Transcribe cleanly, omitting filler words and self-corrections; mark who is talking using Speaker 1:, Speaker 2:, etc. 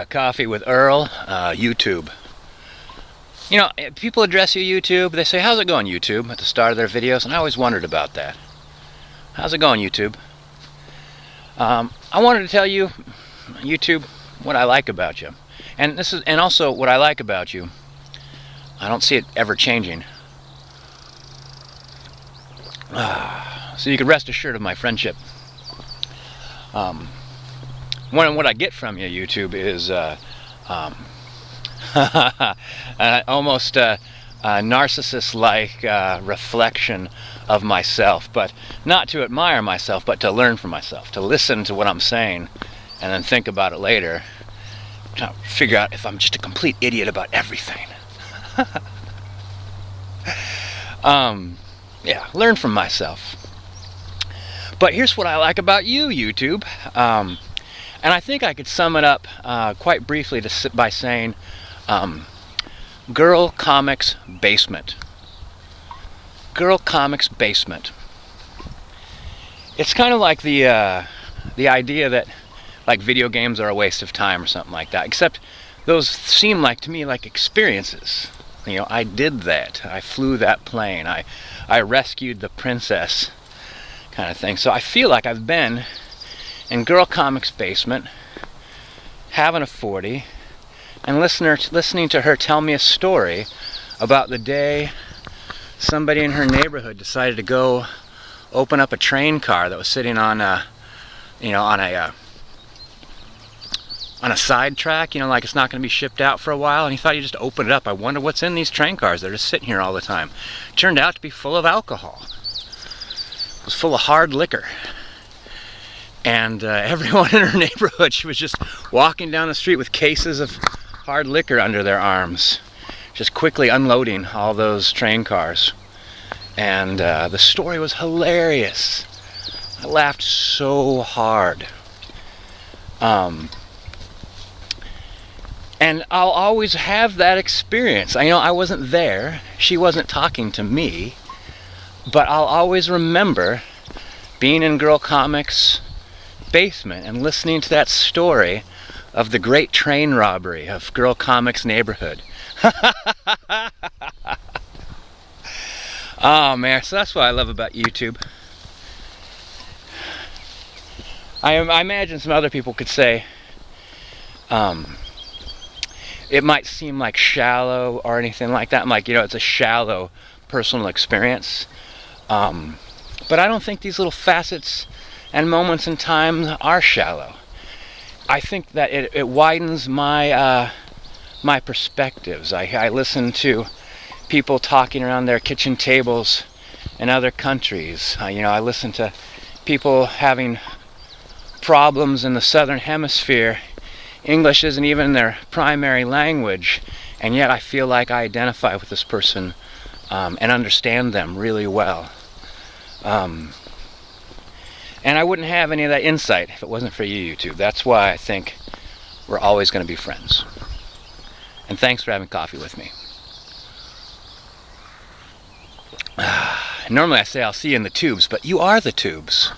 Speaker 1: Coffee with Earl, YouTube. You know, people address you YouTube, they say, "How's it going, YouTube?" at the start of their videos, and I always wondered about that. How's it going, YouTube? I wanted to tell you, YouTube, what I like about you. And also what I like about you, I don't see it ever changing. So you can rest assured of my friendship. What I get from you, YouTube, is almost a narcissist-like reflection of myself, but not to admire myself, but to learn from myself, to listen to what I'm saying, and then think about it later, to figure out if I'm just a complete idiot about everything. Yeah, learn from myself. But here's what I like about you, YouTube. And I think I could sum it up quite briefly by saying Girl Comics Basement. Girl Comics Basement. It's kind of like the idea that like video games are a waste of time or something like that, except those seem like to me like experiences. You know, I did that. I flew that plane. I rescued the princess, kind of thing. So I feel like I've been in Girl Comics Basement, having a 40, and listening to her tell me a story about the day somebody in her neighborhood decided to go open up a train car that was sitting on a side track, like it's not going to be shipped out for a while, and he thought he'd just open it up. I wonder what's in these train cars. They're just sitting here all the time. Turned out to be full of alcohol. It was full of hard liquor. And everyone in her neighborhood, she was just walking down the street with cases of hard liquor under their arms, just quickly unloading all those train cars. And the story was hilarious. I laughed so hard. And I'll always have that experience. I wasn't there. She wasn't talking to me. But I'll always remember being in Girl Comics Basement and listening to that story of the great train robbery of Girl Comics neighborhood. Oh man, so that's what I love about YouTube. I imagine some other people could say it might seem like shallow or anything like that. I'm like, it's a shallow personal experience. But I don't think these little facets and moments in time are shallow. I think that it widens my my perspectives. I listen to people talking around their kitchen tables in other countries. I listen to people having problems in the southern hemisphere. English isn't even their primary language, and yet I feel like I identify with this person and understand them really well. And I wouldn't have any of that insight if it wasn't for you, YouTube. That's why I think we're always going to be friends. And thanks for having coffee with me. Normally I say I'll see you in the tubes, but you are the tubes.